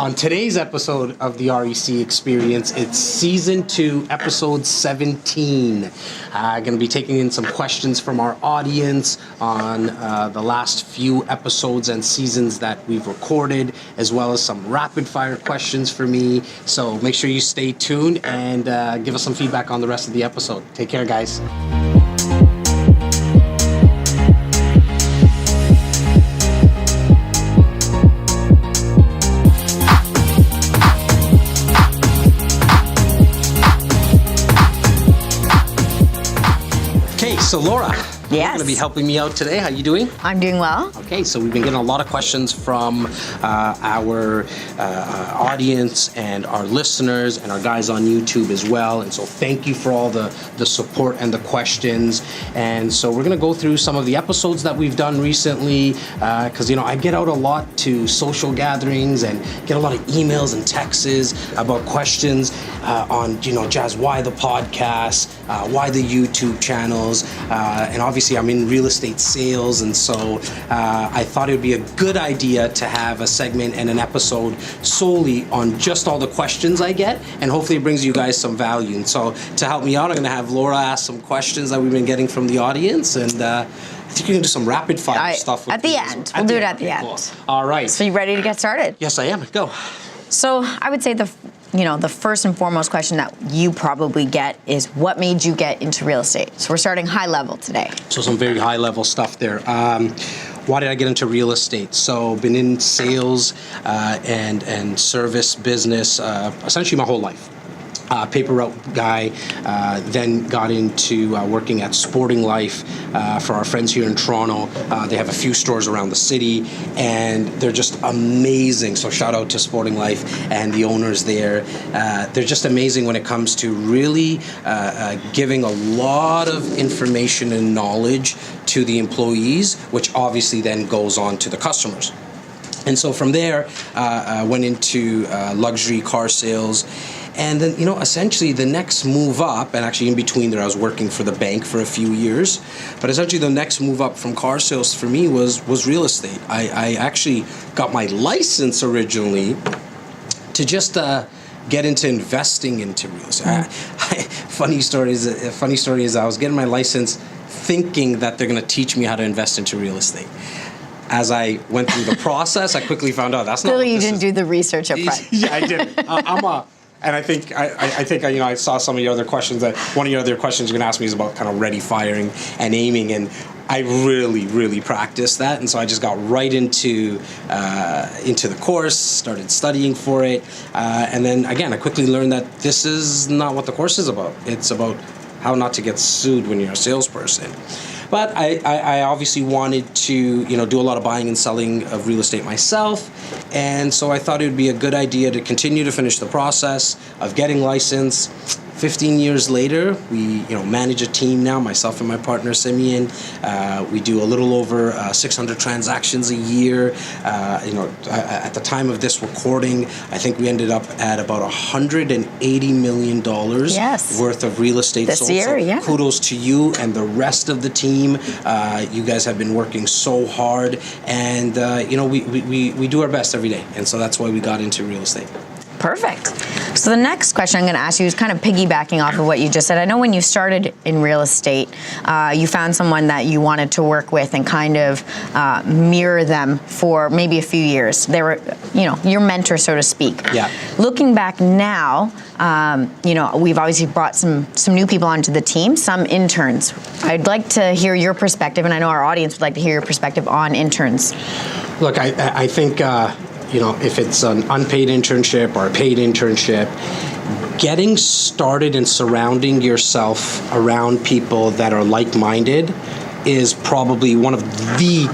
On today's episode of the REC Experience, it's Season 2, Episode 17. Going to be taking in some questions from our audience on the last few episodes and seasons that we've recorded, as well as some rapid-fire questions for me. So make sure you stay tuned and give us some feedback on the rest of the episode. Take care, guys. So Laura, you're going to be helping me out today. How are you doing? I'm doing well. Okay, so we've been getting a lot of questions from our audience and our listeners and our guys on YouTube as well. And so thank you for all the support and the questions. And so we're going to go through some of the episodes that we've done recently because, I get out a lot to social gatherings and get a lot of emails and texts about questions on, Jas, why the podcast, why the YouTube channels, and obviously I'm in real estate sales, and so I thought it would be a good idea to have a segment and an episode solely on just all the questions I get, and hopefully it brings you guys some value. And so to help me out, I'm going to have Laura ask some questions that we've been getting from the audience, and I think you're going to do some rapid fire stuff with at the end. We'll do it at the end. Cool. All right. So you ready to get started? Yes, I am. Go. So I would say the first and foremost question that you probably get is, what made you get into real estate? So we're starting high level today. So some very high level stuff there. Why did I get into real estate? So been in sales and service business essentially my whole life. Paper route guy, then got into working at Sporting Life for our friends here in Toronto. They have a few stores around the city, and they're just amazing. So shout out to Sporting Life and the owners there. They're just amazing when it comes to really giving a lot of information and knowledge to the employees, which obviously then goes on to the customers. And so from there, I went into luxury car sales. And then, essentially the next move up, and actually in between there I was working for the bank for a few years, but essentially the next move up from car sales for me was real estate. I actually got my license originally to just get into investing into real estate. Funny story is I was getting my license thinking that they're going to teach me how to invest into real estate. As I went through the process, I quickly found out that's not. Clearly, you didn't do the research up front. Yeah, I didn't. And I think I saw some of your other questions. That one of your other questions you're going to ask me is about kind of ready, firing, and aiming, and I really, really practiced that. And so I just got right into the course, started studying for it, and then again I quickly learned that this is not what the course is about. It's about how not to get sued when you're a salesperson. But I obviously wanted to, do a lot of buying and selling of real estate myself. And so I thought it would be a good idea to continue to finish the process of getting licensed. 15 years later, we manage a team now, myself and my partner Simeon. We do a little over 600 transactions a year. At the time of this recording, I think we ended up at about $180 million worth of real estate this sold. Year, so yeah. Kudos to you and the rest of the team. You guys have been working so hard, and we do our best every day, and so that's why we got into real estate. Perfect. So the next question I'm going to ask you is kind of piggybacking off of what you just said. I know when you started in real estate, you found someone that you wanted to work with and kind of mirror them for maybe a few years. They were, your mentor, so to speak. Yeah. Looking back now, we've obviously brought some new people onto the team, some interns. I'd like to hear your perspective, and I know our audience would like to hear your perspective on interns. Look, I think... if it's an unpaid internship or a paid internship, getting started and surrounding yourself around people that are like-minded is probably one of the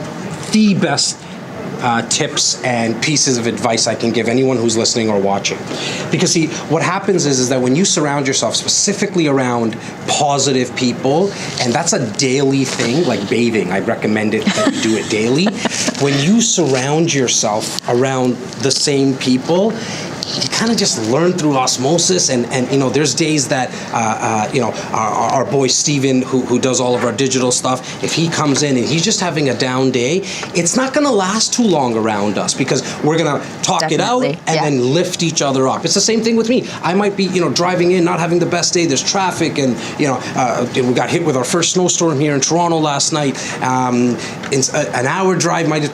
best tips and pieces of advice I can give anyone who's listening or watching. Because see, what happens is that when you surround yourself specifically around positive people, and that's a daily thing, like bathing, I recommend it that you do it daily. When you surround yourself around the same people, you kind of just learn through osmosis, and there's days that our boy Steven, who does all of our digital stuff, if he comes in and he's just having a down day, it's not going to last too long around us, because we're going to talk it out and then lift each other up. It's the same thing with me. I might be driving in, not having the best day, there's traffic, and we got hit with our first snowstorm here in Toronto last night. An hour drive might have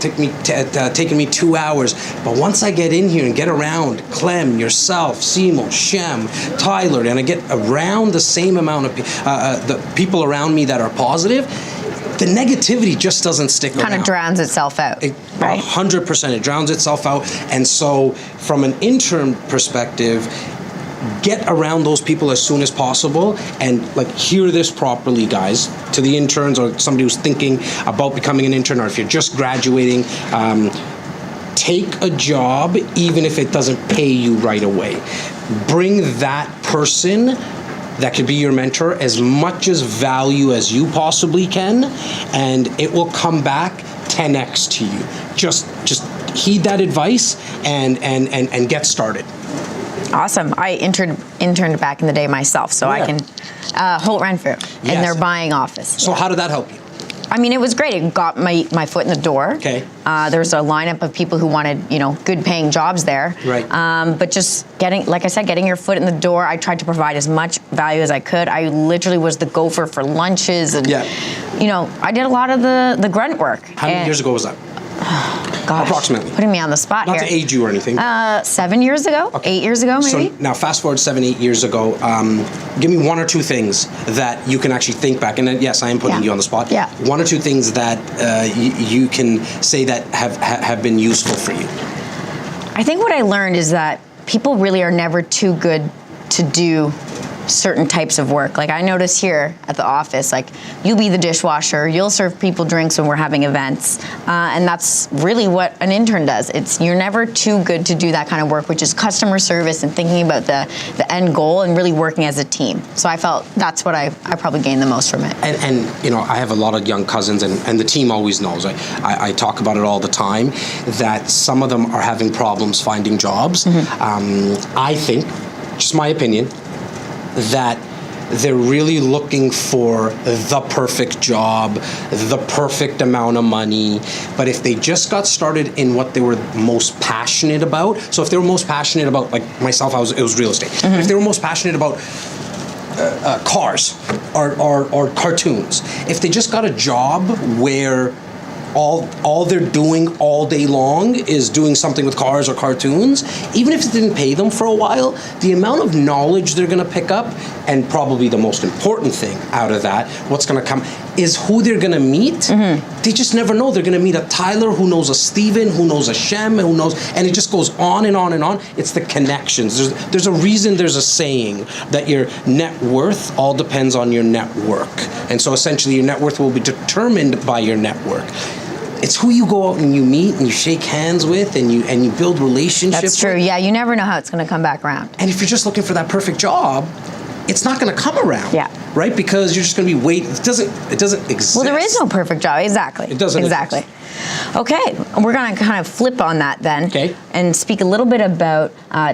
taken me 2 hours, but once I get in here and get around Clem, yourself, Simeon, Shem, Tyler, and I get around the same amount of the people around me that are positive, the negativity just doesn't stick around. Kind of drowns itself out. Right? 100%. It drowns itself out. And so from an intern perspective, get around those people as soon as possible, and hear this properly, guys, to the interns or somebody who's thinking about becoming an intern, or if you're just graduating, take a job even if it doesn't pay you right away. Bring that person that could be your mentor as much as value as you possibly can, and it will come back 10x to you. Just heed that advice and get started. Awesome. I interned back in the day myself, so I can Holt Renfrew in their buying office. So how did that help you? I mean, it was great. It got my foot in the door. Okay. There was a lineup of people who wanted, good paying jobs there. Right. But just getting your foot in the door, I tried to provide as much value as I could. I literally was the gopher for lunches, and I did a lot of the grunt work. How many years ago was that? Gosh, approximately. Putting me on the spot here. Not to age you or anything. 7 years ago, 8 years ago, maybe. So now fast forward 7, 8 years ago, give me one or two things that you can actually think back, and yes, I am putting you on the spot. Yeah. One or two things that you can say that have been useful for you. I think what I learned is that people really are never too good to do certain types of work. Like I notice here at the office, you'll be the dishwasher, you'll serve people drinks when we're having events, and that's really what an intern does. You're never too good to do that kind of work, which is customer service and thinking about the end goal and really working as a team. So I felt that's what I probably gained the most from it. And I have a lot of young cousins, and the team always knows. I talk about it all the time, that some of them are having problems finding jobs. I think, just my opinion, that they're really looking for the perfect job, the perfect amount of money. But if they just got started in what they were most passionate about, so if they were most passionate about, like myself, it was real estate. But if they were most passionate about cars or cartoons, if they just got a job where all they're doing all day long is doing something with cars or cartoons, even if it didn't pay them for a while, the amount of knowledge they're going to pick up, and probably the most important thing out of that, what's going to come, is who they're going to meet. They just never know. They're going to meet a Tyler who knows a Steven, who knows a Shem, who knows, and it just goes on and on and on. It's the connections. There's a reason, there's a saying that your net worth all depends on your network. And so essentially your net worth will be determined by your network. It's who you go out and you meet and you shake hands with and you build relationships. That's true. with. Yeah, you never know how it's going to come back around. And if you're just looking for that perfect job, it's not going to come around. Yeah. Right? Because you're just going to be waiting. It doesn't exist. Well, there is no perfect job. Exactly. It doesn't exactly. exist. Okay, we're going to kind of flip on that then. Okay. And speak a little bit about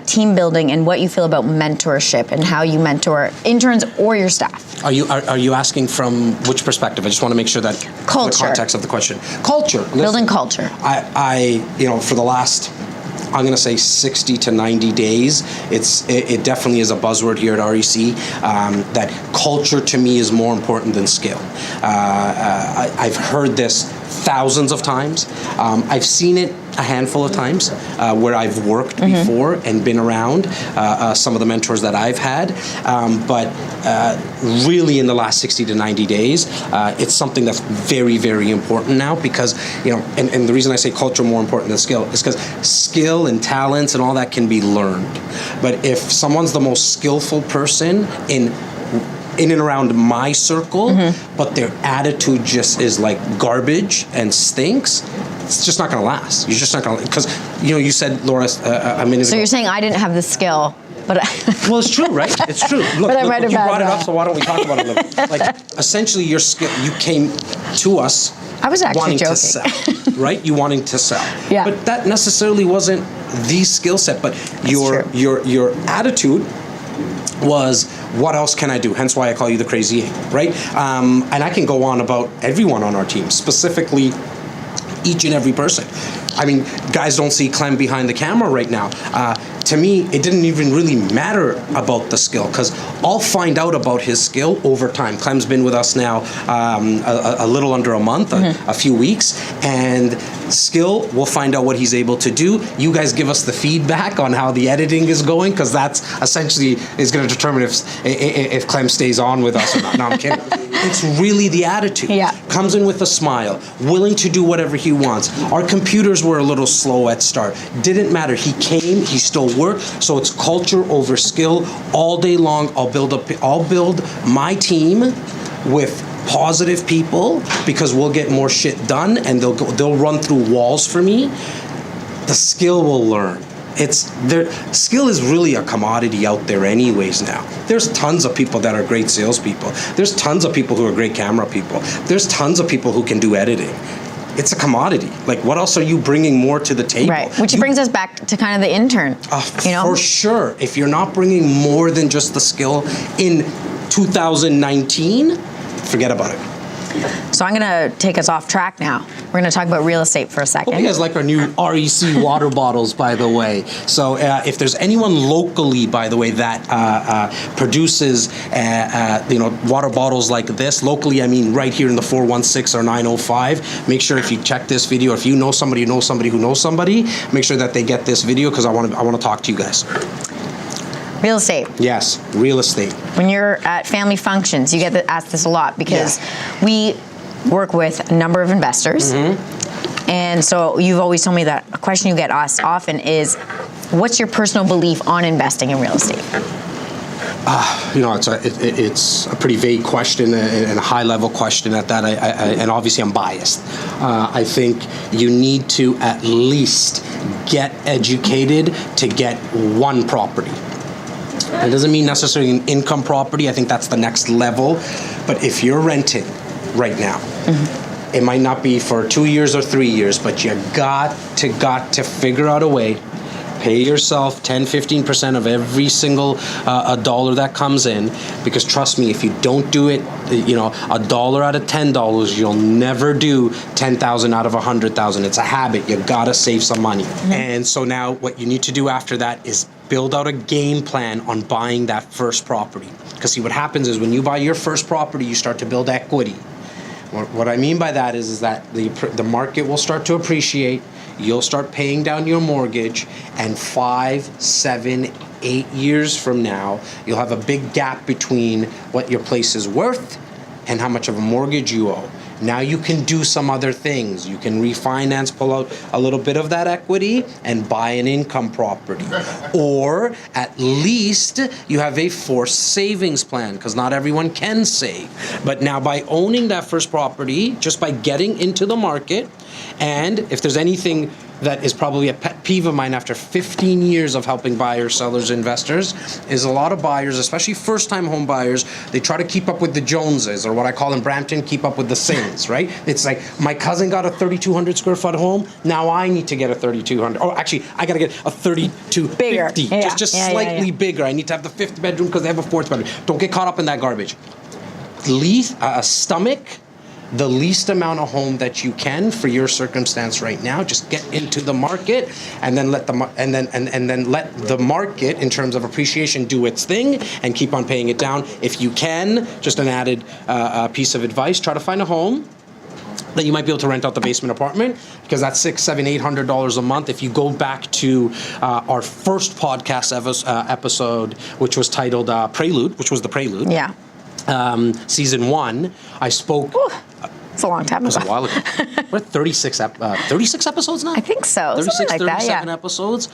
team building and what you feel about mentorship and how you mentor interns or your staff. Are you asking from which perspective? I just want to make sure that culture. The context of the question. Culture. Listen, building culture. I for the last, I'm going to say 60 to 90 days, it definitely is a buzzword here at REC, that culture to me is more important than skill. I've heard this thousands of times. I've seen it a handful of times where I've worked before and been around some of the mentors that I've had. But really in the last 60 to 90 days, it's something that's very, very important now because, and the reason I say culture more important than skill is because skill and talents and all that can be learned. But if someone's the most skillful person in and around my circle, but their attitude just is like garbage and stinks, it's just not going to last. You're just not going to, because, you said, Laura, a minute ago. So you're saying I didn't have the skill But Well, it's true, right? It's true. Look, I might have you had brought it up, that. so why don't we talk about it a little? Like, essentially, your skill. You came to us. I was actually wanting joking. to sell, right? You wanting to sell. Yeah. But that necessarily wasn't the skill set. But your attitude was, what else can I do? Hence why I call you the crazy eight, right? And I can go on about everyone on our team, specifically each and every person. I mean, guys don't see Clem behind the camera right now. To me, it didn't even really matter about the skill, because I'll find out about his skill over time. Clem's been with us now a little under a month, a few weeks, and skill, we'll find out what he's able to do. You guys give us the feedback on how the editing is going, because that's essentially is going to determine if Clem stays on with us or not. No, I'm kidding. It's really the attitude. Yeah. Comes in with a smile, willing to do whatever he wants. Our computers were a little slow at start. Didn't matter. He came, he still worked. So it's culture over skill all day long. I'll build my team with positive people, because we'll get more shit done, and they'll run through walls for me. The skill will learn. Skill is really a commodity out there anyways now. There's tons of people that are great salespeople. There's tons of people who are great camera people. There's tons of people who can do editing. It's a commodity. Like, what else are you bringing more to the table? Right, which brings us back to kind of the intern. For sure. If you're not bringing more than just the skill in 2019, forget about it. So I'm going to take us off track now. We're going to talk about real estate for a second. Hope you guys like our new REC water bottles, by the way. So if there's anyone locally, by the way, that produces water bottles like this, locally, I mean right here in the 416 or 905, make sure if you check this video, if you know somebody who knows somebody who knows somebody, make sure that they get this video, because I want to talk to you guys. Real estate. Yes, real estate. When you're at family functions, you get asked this a lot, because we work with a number of investors. And so you've always told me that a question you get asked often is, what's your personal belief on investing in real estate? It's a pretty vague question and a high-level question at that. And obviously I'm biased. I think you need to at least get educated to get one property. It doesn't mean necessarily an income property. I think that's the next level. But if you're renting right now, it might not be for 2 years or 3 years, but you got to figure out a way. Pay yourself 10-15% of every single a dollar that comes in, because trust me, if you don't do it, a dollar out of $10, you'll never do 10,000 out of 100,000. It's a habit. You gotta save some money. And so now what you need to do after that is build out a game plan on buying that first property. Because see, what happens is when you buy your first property, you start to build equity. What I mean by that is that the market will start to appreciate. You'll start paying down your mortgage, and 5, 7, 8 years from now, you'll have a big gap between what your place is worth and how much of a mortgage you owe. Now you can do some other things. You can refinance, pull out a little bit of that equity and buy an income property. Or at least you have a forced savings plan, because not everyone can save. But now by owning that first property, just by getting into the market, and if there's anything that is probably a pet peeve of mine after 15 years of helping buyers, sellers, investors, is a lot of buyers, especially first-time home buyers, they try to keep up with the Joneses, or what I call in Brampton, keep up with the Saints, right? It's like, my cousin got a 3,200 square foot home, now I need to get a 3,200. Oh, actually, I got to get a 3,250. Bigger. Just slightly bigger. I need to have the fifth bedroom because they have a fourth bedroom. Don't get caught up in that garbage. The least amount of home that you can for your circumstance right now. Just get into the market, and then let the market, in terms of appreciation, do its thing, and keep on paying it down. If you can, just an added piece of advice: try to find a home that you might be able to rent out the basement apartment, because that's $600, $700, $800 a month. If you go back to our first podcast episode, which was titled Prelude, which was the Prelude. Yeah. Season 1, I spoke. Ooh, it's a long time ago. It was a while ago. We're at 36 episodes now? I think so. 36, Something like 37 that, yeah. episodes.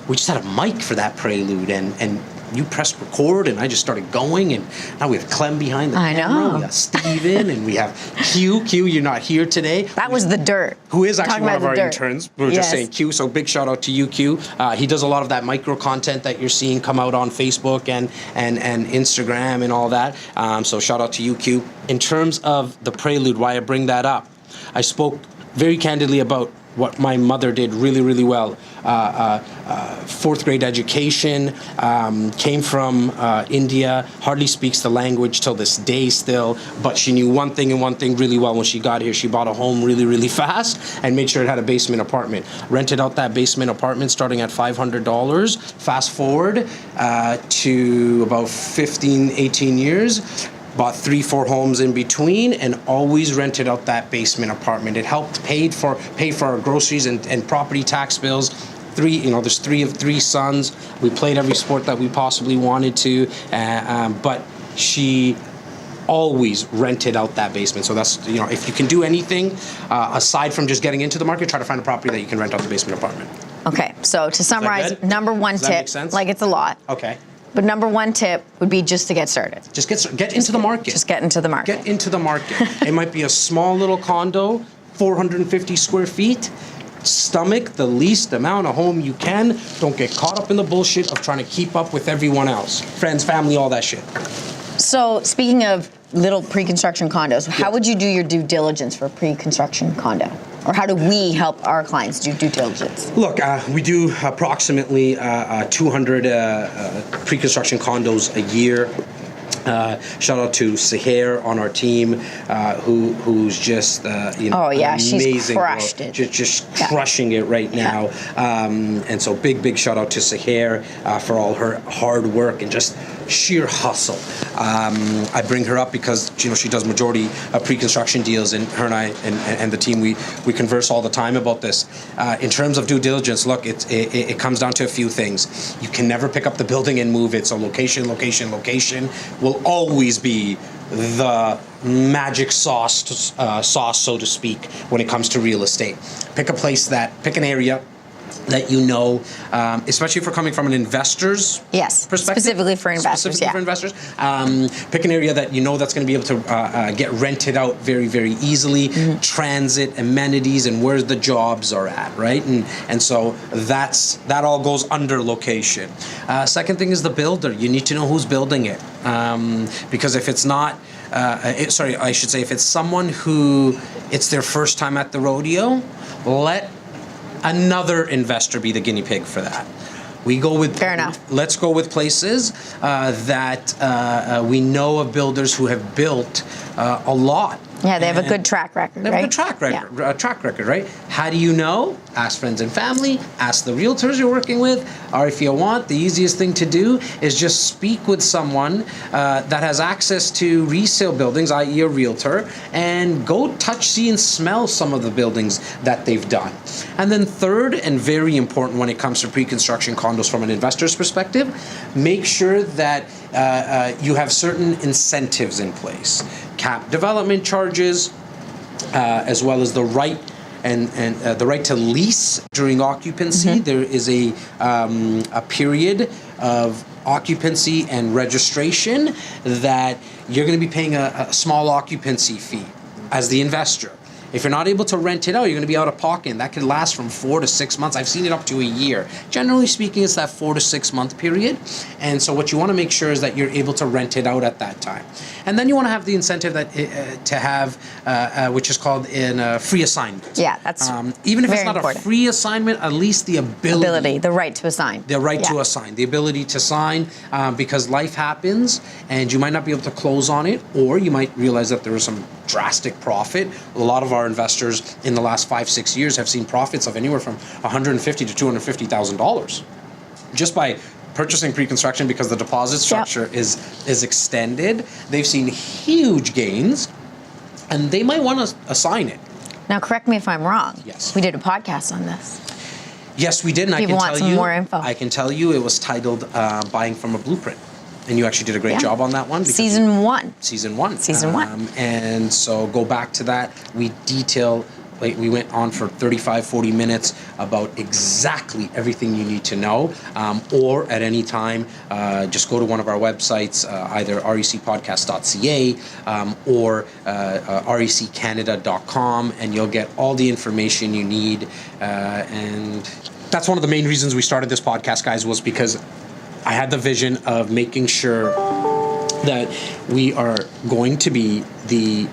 We just had a mic for that Prelude, and you pressed record, and I just started going, and now we have Clem behind the I camera. know. We got Steven, and we have Q. Q, you're not here today. That was the dirt. Who is actually Talking one of about our the dirt. interns. We were just saying Q, so big shout out to you, Q. He does a lot of that micro content that you're seeing come out on Facebook and Instagram and all that. So shout out to you, Q. In terms of the prelude, why I bring that up, I spoke very candidly about what my mother did really, really well. Fourth grade education, came from India, hardly speaks the language till this day still, but she knew one thing and one thing really well when she got here. She bought a home really, really fast and made sure it had a basement apartment. Rented out that basement apartment starting at $500. Fast forward to about 15, 18 years. Bought 3-4 homes in between, and always rented out that basement apartment. It helped pay for our groceries and property tax bills. There's three sons. We played every sport that we possibly wanted to, but she always rented out that basement. So that's, if you can do anything aside from just getting into the market, try to find a property that you can rent out the basement apartment. Okay, so to summarize, number one Does that tip, make sense? like it's a lot. Okay. But number one tip would be just to get started. Just get into the market. Just get into the market. Get into the market. It might be a small little condo, 450 square feet. Stomach the least amount of home you can. Don't get caught up in the bullshit of trying to keep up with everyone else. Friends, family, all that shit. So speaking of little pre-construction condos, how would you do your due diligence for a pre-construction condo? Or how do we help our clients do due diligence? Look, we do approximately 200 pre-construction condos a year. Shout out to Sahar on our team, who's just amazing. She's crushed girl. it. Just crushing it right now. And so big shout out to Sahar for all her hard work and just sheer hustle. I bring her up because she does majority of pre-construction deals, and her and I and the team we converse all the time about this. In terms of due diligence, look, it comes down to a few things. You can never pick up the building and move it. So location will always be the magic sauce, so to speak, when it comes to real estate. Pick an area that especially if we're coming from an investor's perspective. Specifically for investors. Pick an area that that's going to be able to get rented out very, very easily. Mm-hmm. Transit, amenities, and where the jobs are at, right? And so that all goes under location. Second thing is the builder. You need to know who's building it, because if it's not, if it's someone who it's their first time at the rodeo, let another investor be the guinea pig for that. Fair enough. Let's go with places that we know of builders who have built a lot. Yeah, they have a good track record, They have a good track record, right? How do you know? Ask friends and family, ask the realtors you're working with, or if you want, the easiest thing to do is just speak with someone that has access to resale buildings, i.e. a realtor, and go touch, see, and smell some of the buildings that they've done. And then third, and very important when it comes to pre-construction condos from an investor's perspective, make sure that you have certain incentives in place. Cap development charges, as well as the right and the right to lease during occupancy. Mm-hmm. There is a period of occupancy and registration that you're going to be paying a small occupancy fee as the investor. If you're not able to rent it out, you're going to be out of pocket, and that could last from 4 to 6 months. I've seen it up to a year. Generally speaking, it's that 4 to 6 month period. And so what you want to make sure is that you're able to rent it out at that time. And then you want to have the incentive that to have, which is called a free assignment. Yeah, that's even if it's not important. A free assignment, at least the ability, the right to assign. The right to assign, the ability to sign, because life happens, and you might not be able to close on it, or you might realize that there was some drastic profit. A lot of our investors in the last 5-6 years have seen profits of anywhere from $150,000 to $250,000 just by purchasing pre-construction, because the deposit structure is extended. They've seen huge gains, and they might want to assign it. Now, correct me if I'm wrong. Yes. We did a podcast on this. Yes, we did, and People want some more info. I can tell you it was titled Buying from a Blueprint. And you actually did a great job on that one. Season one. And so go back to that. We detail Like, we went on for 35, 40 minutes about exactly everything you need to know. Or at any time, just go to one of our websites, either recpodcast.ca or reccanada.com, and you'll get all the information you need. And that's one of the main reasons we started this podcast, guys, was because I had the vision of making sure that we are going to be the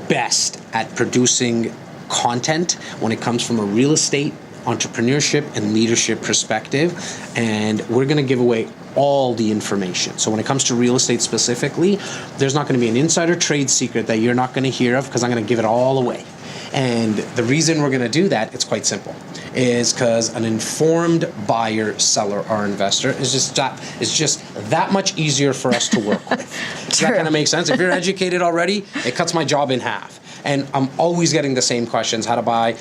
best at producing content when it comes from a real estate, entrepreneurship, and leadership perspective. And we're going to give away all the information. So when it comes to real estate specifically, there's not going to be an insider trade secret that you're not going to hear of, because I'm going to give it all away. And the reason we're going to do that, it's quite simple, is because an informed buyer, seller, or investor is just that much easier for us to work with. Does that kind of make sense? If you're educated already, it cuts my job in half. And I'm always getting the same questions: how to buy,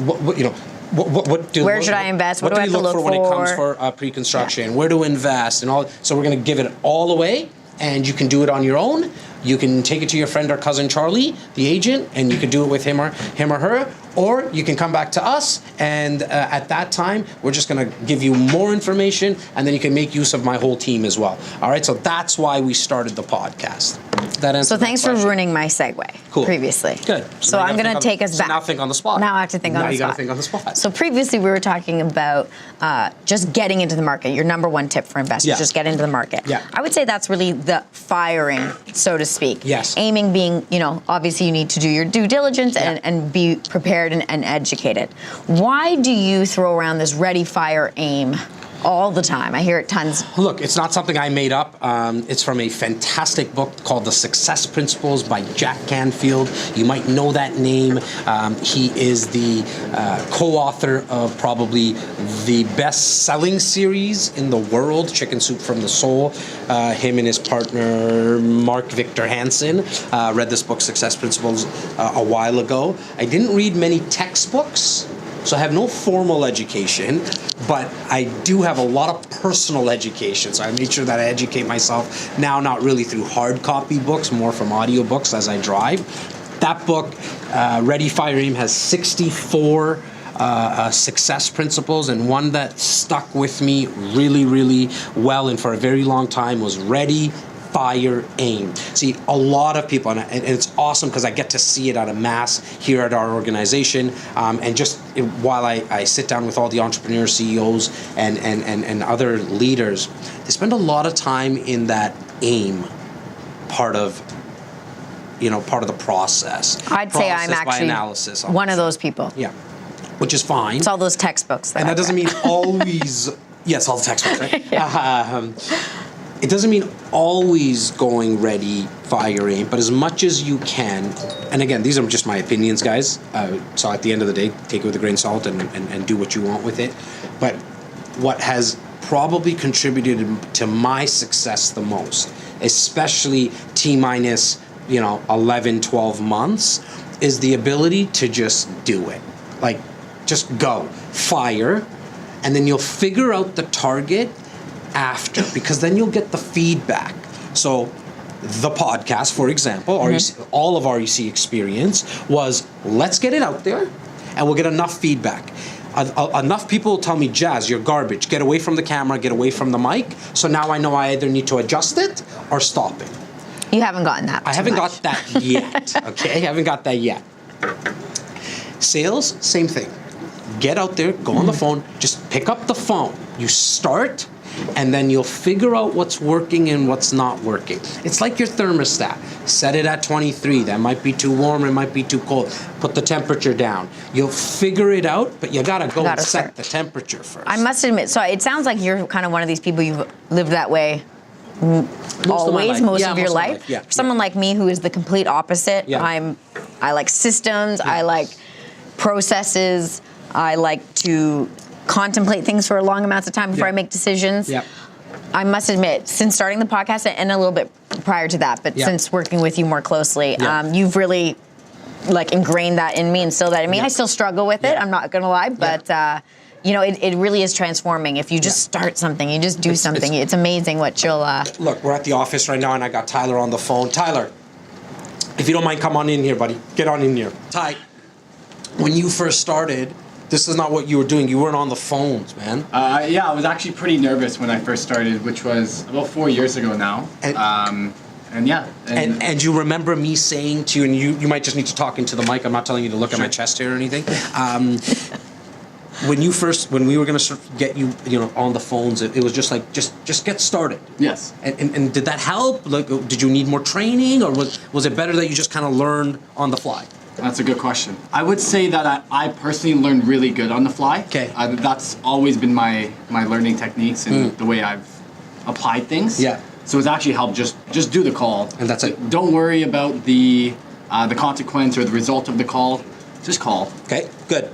where should I invest? What do I have to look for when it comes for pre-construction? Yeah. Where to invest and all. So we're going to give it all away, and you can do it on your own. You can take it to your friend or cousin Charlie, the agent, and you can do it with him or her. Or you can come back to us, and at that time, we're just going to give you more information, and then you can make use of my whole team as well. All right, so that's why we started the podcast. That answers. So thanks for ruining my segue previously. Good. So I'm going to take us back. So now think on the spot. Now I have to think on the spot. Now you got to think on the spot. So previously we were talking about just getting into the market. Your number one tip for investors, just get into the market. Yeah. I would say that's really the firing, so to speak. Yes. Aiming being, obviously you need to do your due diligence and be prepared and educated. Why do you throw around this ready, fire, aim all the time? I hear it tons. Look, it's not something I made up. It's from a fantastic book called The Success Principles by Jack Canfield. You might know that name. He is the co-author of probably the best-selling series in the world, Chicken Soup from the Soul. Him and his partner, Mark Victor Hansen, read this book, Success Principles, a while ago. I didn't read many textbooks, so I have no formal education, but I do have a lot of personal education. So I made sure that I educate myself now, not really through hard copy books, more from audio books as I drive. That book, Ready, Fire, Aim, has 64 success principles, and one that stuck with me really, really well and for a very long time was Ready, Fire, Aim. See, a lot of people, and it's awesome because I get to see it at a mass here at our organization, and just while I sit down with all the entrepreneur CEOs and other leaders, they spend a lot of time in that aim part of the process. I'd say I'm actually analysis, one of those people. Yeah, which is fine. It's all those textbooks. And that doesn't mean always, yes, all the textbooks, right? Yeah. It doesn't mean always going ready, fire, aim, but as much as you can, and again, these are just my opinions, guys, so at the end of the day, take it with a grain of salt and do what you want with it. But what has probably contributed to my success the most, especially T-minus 11, 12 months, is the ability to just do it. Like, just go, fire, and then you'll figure out the target after, because then you'll get the feedback. So the podcast, for example, all of REC experience was, let's get it out there and we'll get enough feedback. Enough people will tell me, Jas, you're garbage. Get away from the camera, get away from the mic. So now I know I either need to adjust it or stop it. You haven't gotten that. I haven't got that yet. Okay, I haven't got that yet. Sales, same thing. Get out there, go on the phone, just pick up the phone. You start, and then you'll figure out what's working and what's not working. It's like your thermostat. Set it at 23. That might be too warm, it might be too cold. Put the temperature down. You'll figure it out, but you gotta go and set the temperature first. I must admit, so it sounds like you're kind of one of these people, you've lived that way most of your life. Yeah. For someone like me who is the complete opposite, I like systems, I like processes, I like to contemplate things for long amounts of time before I make decisions. Yeah. I must admit, since starting the podcast and a little bit prior to that, but since working with you more closely, you've really ingrained that in me, instilled that in me. I still struggle with it, I'm not gonna lie, but it really is transforming. If you just start something, you just do something, it's amazing what you'll... Look, we're at the office right now and I got Tyler on the phone. Tyler, if you don't mind, come on in here, buddy. Get on in here. Ty, when you first started, this is not what you were doing. You weren't on the phones, man. Yeah, I was actually pretty nervous when I first started, which was about 4 years ago now. And yeah. And you remember me saying to you, and you might just need to talk into the mic. I'm not telling you to look at my chest here or anything. When we were going to get you, on the phones, it was just like, just get started. Yes. And did that help? Like, did you need more training, or was it better that you just kind of learned on the fly? That's a good question. I would say that I personally learned really good on the fly. Okay. That's always been my learning techniques and the way I've applied things. Yeah. So it's actually helped just do the call. And that's it. Don't worry about the consequence or the result of the call. Just call. Okay, good.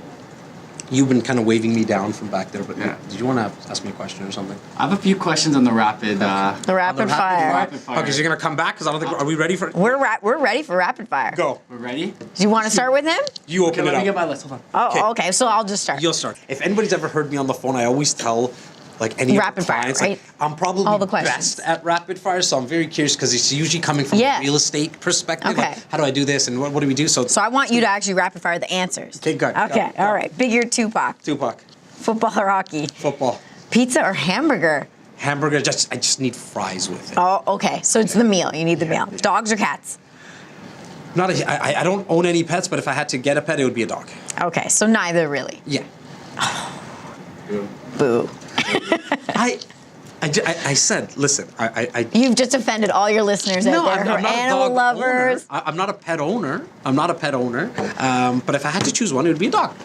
You've been kind of waving me down from back there, but Yeah. did you want to ask me a question or something? I have a few questions on the rapid. The rapid fire. Rapid fire. Okay, so you're going to come back? Because I don't think, are we ready for it? We're ready for rapid fire. Go. We're ready? Do you want to start with him? You Okay, open let it me get up. my list. Hold on. Oh, okay. So I'll just start. You'll start. If anybody's ever heard me on the phone, I always tell any Rapid of the fire, clients, right? I'm probably All the questions. best at rapid fire, so I'm very curious because it's usually coming from Yeah. a real estate perspective. Okay. Like, how do I do this and what do we do? So So I want you to actually rapid fire the answers. Okay, good. Okay, Go. all right. Big ear Tupac. Tupac, Football or hockey? football, Pizza or hamburger? hamburger. I just need fries with it. Oh, okay. So it's the meal. You need the meal. Dogs or cats? I don't own any pets, but if I had to get a pet, it would be a dog. Okay, so neither really. Yeah. Boo. I said, listen, I You've just offended all your listeners out there who are not a animal dog lovers. owner. I'm not a pet owner. But if I had to choose one, it would be a dog.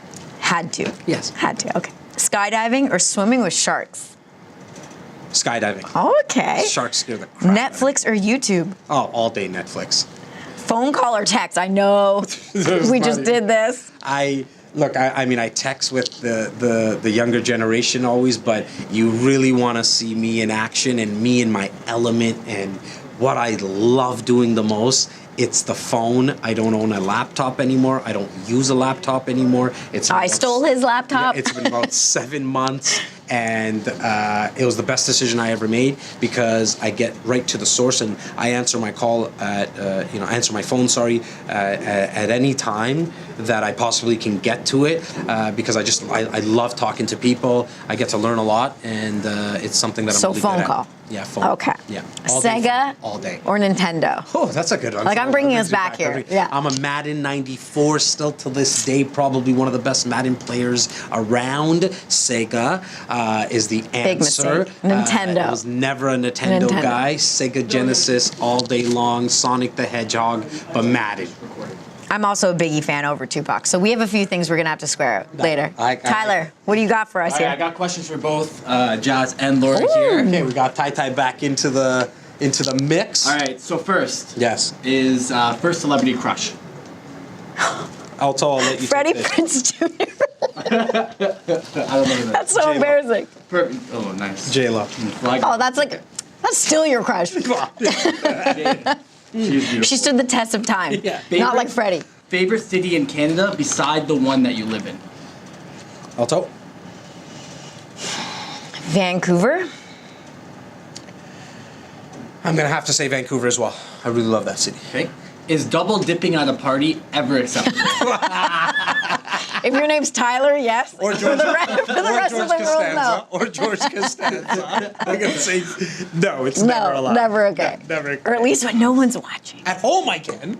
Had to. Yes. Had to. Okay. Skydiving or swimming with sharks? Skydiving. Okay. Sharks scare the crap out of me. Netflix or YouTube? Oh, all day Netflix. Phone call or text? I know. We just did this. I text with the younger generation always, but you really want to see me in action and me in my element and what I love doing the most. It's the phone. I don't own a laptop anymore. I don't use a laptop anymore. I stole his laptop. Yeah, it's been about 7 months, and it was the best decision I ever made because I get right to the source and I answer my call answer my phone. At any time that I possibly can get to it because I love talking to people. I get to learn a lot, and it's something that I'm So really phone good at. call. Yeah, phone. Okay. Yeah. All day Sega phone, all day. or Nintendo? Oh, that's a good one. Like, I'm bringing us back here. Yeah. I'm a Madden 94 still to this day, probably one of the best Madden players around. Sega is the answer. mistake. Nintendo. I was never a Nintendo guy. Sega Genesis all day long, Sonic the Hedgehog, but Madden. I'm also a Biggie fan over Tupac. So we have a few things we're going to have to square out later. Tyler, what do you got for us here? I got questions for both Jas and Laura here. Okay, we got Tai back into the mix. All right, so first Yes. is first celebrity crush. I'll let you Freddie take this. Prinze Jr. I don't know that. That's so J-Lo. embarrassing. Oh, nice. J-Lo. Oh, that's still your crush. She's beautiful. She stood the test of time. Yeah. Not like Freddie. Favorite city in Canada beside the one that you live in? Alto. Vancouver. I'm going to have to say Vancouver as well. I really love that city. Okay. Is double dipping at a party ever acceptable? If your name's Tyler, yes. Or George, for the rest of the world, no. Or George Costanza. I'm going to say, no, it's never No, allowed. never okay. No, never. Or at least when no one's watching. At home I can.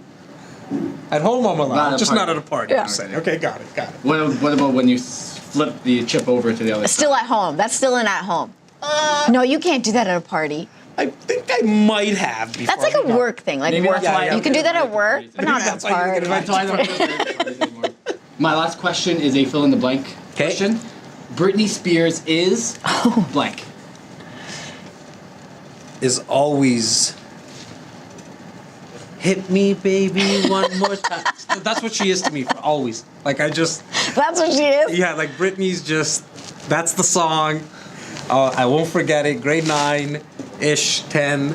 At home I'm allowed, Not at a just party. not at a party. Yeah. I'm saying. Okay, got it. What about when you flip the chip over to the other Still at home. That's still an at home. No, you can't do that at a party. I think I might have before. That's like a work thing. Like Maybe work. that's why You can do that at work, but not at that's a why you party. get That's why I don't go to parties anymore. My last question is a fill in the blank question. Britney Spears is blank. Is always hit me, baby, one more time. That's what she is to me, always. Like That's what she is? yeah, like Britney's just, that's the song. I won't forget it. Grade 9-ish, 10.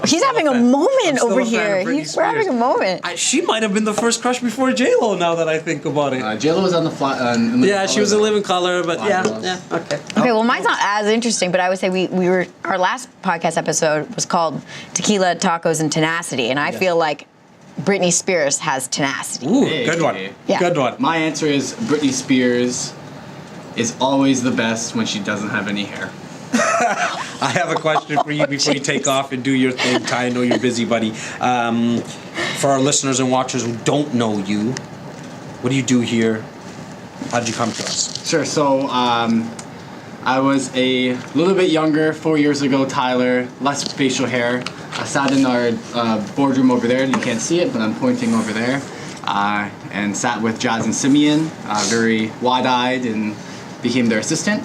He's having a moment over here. We're having a moment. She might have been the first crush before J-Lo, now that I think about it. J-Lo was on the fly. Yeah, she was in Living Color, but Fly Girls. okay. Okay, well, mine's not as interesting, but I would say our last podcast episode was called Tequila, Tacos, and Tenacity, and I feel like Britney Spears has tenacity. Ooh, Hey. good one. Yeah. Good one. My answer is Britney Spears is always the best when she doesn't have any hair. I have a question for you before you take off and do your thing, Ty. I know you're busy, buddy. For our listeners and watchers who don't know you, what do you do here? How did you come to us? Sure. So I was a little bit younger 4 years ago, Tyler, less facial hair. I sat in our boardroom over there. You can't see it, but I'm pointing over there. And sat with Jas and Simeon, very wide-eyed, and became their assistant.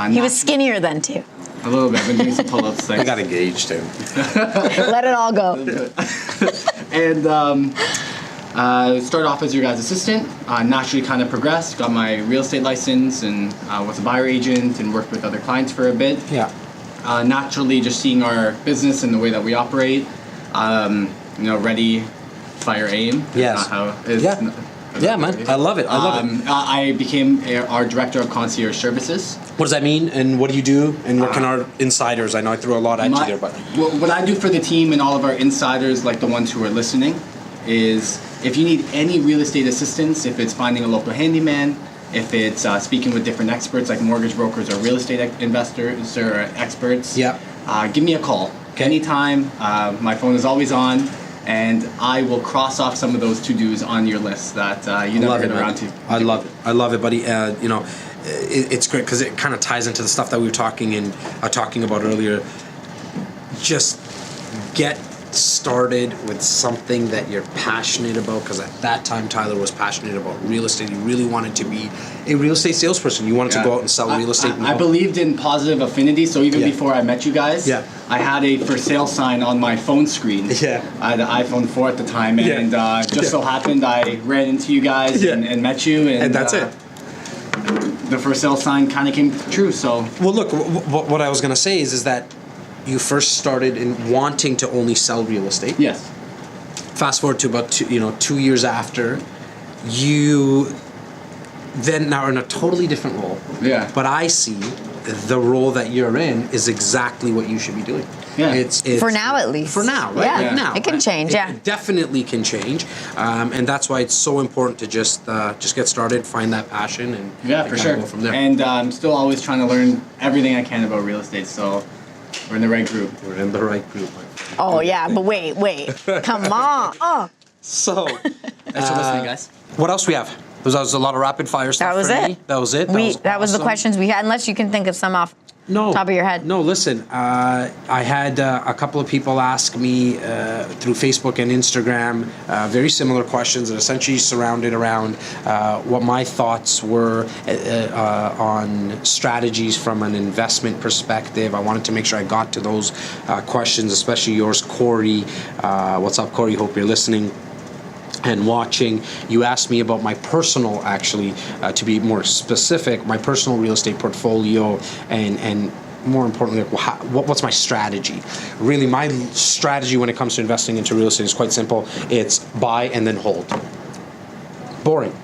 He was skinnier then too. A little bit. I've been doing some pull-ups. I got engaged too. Let it all go. And started off as your guys' assistant. Naturally kind of progressed, got my real estate license, and was a buyer agent and worked with other clients for a bit. Yeah. Naturally, just seeing our business and the way that we operate, ready, fire, aim. Yes. Yeah, man. I love it. I became our director of concierge services. What does that mean, and what do you do, and what can our insiders? I know I threw a lot at you there, but What I do for the team and all of our insiders, like the ones who are listening, is if you need any real estate assistance, if it's finding a local handyman, if it's speaking with different experts like mortgage brokers or real estate investors or experts, give me a call. Okay. Anytime. My phone is always on, and I will cross off some of those to-dos on your list that you never get around to. I love it. I love it, buddy. It's great because it kind of ties into the stuff that we were talking about earlier. Just get started with something that you're passionate about, because at that time Tyler was passionate about real estate. He really wanted to be a real estate salesperson. You wanted to go out and sell real estate. I believed in positive affinity, so even before I met you guys, I had a for sale sign on my phone screen. Yeah. I had an iPhone 4 at the time, and just so happened I ran into you guys and met you, and that's it. The for sale sign kind of came true. So well, look, what I was going to say is that you first started in wanting to only sell real estate. Yes. Fast forward to about 2 years after, you then now are in a totally different role. Yeah. But I see the role that you're in is exactly what you should be doing. Yeah. It's For now, at least. For now, right? Yeah. Like now, It can change, It definitely can change, and that's why it's so important to just get started, find that passion, and for sure. go from there. And I'm still always trying to learn everything I can about real estate. So we're in the right group. We're in the right group. Oh yeah, but wait, come on. Oh. So, Thanks for listening, guys. what else we have? That was a lot of rapid fire stuff. That was for it. me. That was it. That was the awesome. questions we had, unless you can think of some off top of your head. No, listen. I had a couple of people ask me through Facebook and Instagram very similar questions that essentially surrounded around what my thoughts were on strategies from an investment perspective. I wanted to make sure I got to those questions, especially yours, Corey. What's up, Corey? Hope you're listening and watching. You asked me about my personal, actually, to be more specific, my personal real estate portfolio, and more importantly, what's my strategy? Really, my strategy when it comes to investing into real estate is quite simple. It's buy and then hold. Boring,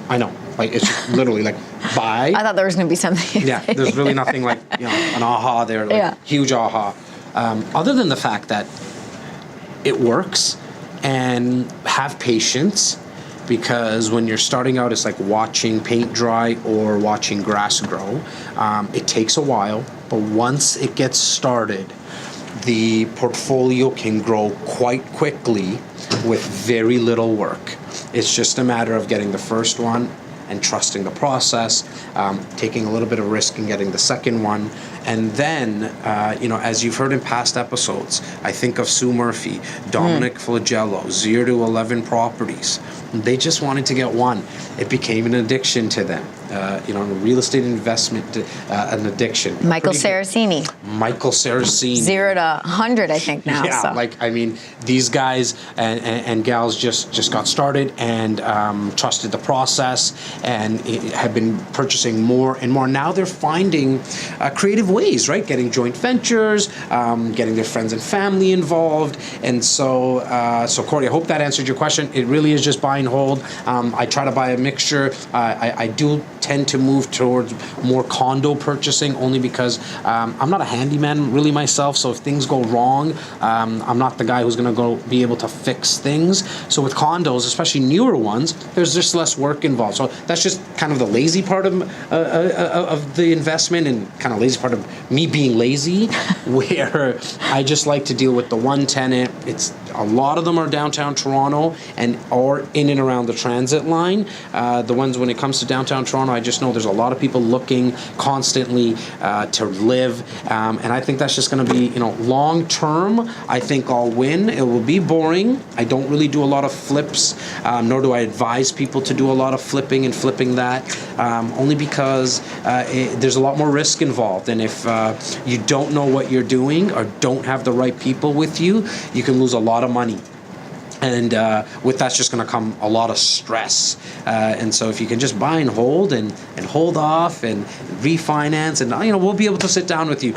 I know. Like, it's just literally like buy. I thought there was going to be something. Yeah, there's really nothing like an aha there, like huge aha. Other than the fact that it works. And have patience, because when you're starting out, it's like watching paint dry or watching grass grow. It takes a while, but once it gets started, the portfolio can grow quite quickly with very little work. It's just a matter of getting the first one and trusting the process, taking a little bit of risk and getting the second one. And then, as you've heard in past episodes, I think of Sue Murphy, Dominic Flagello, 0 to 11 properties. They just wanted to get one. It became an addiction to them. Real estate investment, an addiction. Michael Saraceni. Michael Saraceni. 0 to 100, I think now. Yeah, so. These guys and gals just got started and trusted the process and have been purchasing more and more. Now they're finding creative ways, right? Getting joint ventures, getting their friends and family involved. And so Corey, I hope that answered your question. It really is just buy and hold. I try to buy a mixture. I do tend to move towards more condo purchasing only because I'm not a handyman really myself. So if things go wrong, I'm not the guy who's going to go be able to fix things. So with condos, especially newer ones, there's just less work involved. So that's just kind of the lazy part of the investment, and kind of lazy part of me being lazy, where I just like to deal with the one tenant. It's a lot of them are downtown Toronto and or in and around the transit line. The ones when it comes to downtown Toronto, I just know there's a lot of people looking constantly to live, and I think that's just going to be, long term. I think I'll win. It will be boring. I don't really do a lot of flips, nor do I advise people to do a lot of flipping and flipping that, only because there's a lot more risk involved. And if you don't know what you're doing or don't have the right people with you, you can lose a lot of money. And with that's just going to come a lot of stress. And so if you can just buy and hold and hold off and refinance, and we'll be able to sit down with you,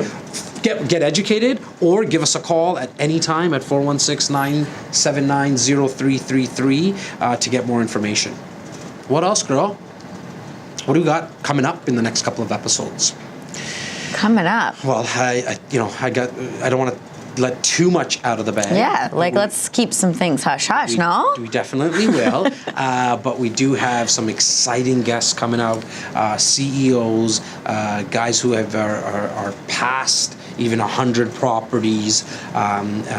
get educated, or give us a call at any time at 416-979-0333 to get more information. What else, girl? What do we got coming up in the next couple of episodes? Coming up. Well, I don't want to let too much out of the bag. Yeah, let's keep some things hush-hush, no? We definitely will. But we do have some exciting guests coming out, CEOs, guys who are past even 100 properties,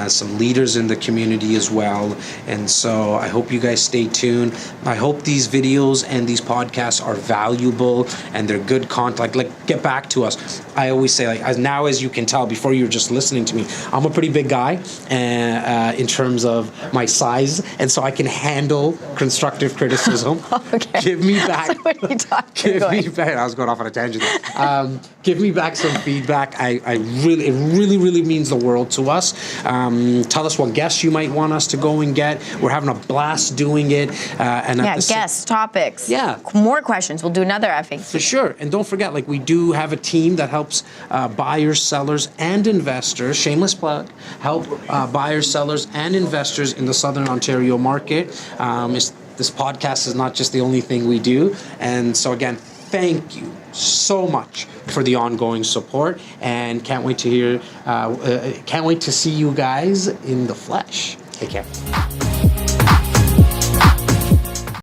some leaders in the community as well. And so I hope you guys stay tuned. I hope these videos and these podcasts are valuable and they're good content. Like get back to us. I always say, as you can tell before you're just listening to me, I'm a pretty big guy in terms of my size, and so I can handle constructive criticism. Okay. Give me back. What are you talking Give me back. I was going off on a tangent. Give me back some feedback. It really means the world to us. Tell us what guests you might want us to go and get. We're having a blast doing it. Guests, topics. Yeah. More questions. We'll do another FAQ. For sure. And don't forget, we do have a team that helps buyers, sellers, and investors, shameless plug, help buyers, sellers, and investors in the Southern Ontario market. This podcast is not just the only thing we do. And so again, thank you so much for the ongoing support, and can't wait to see you guys in the flesh. Take care.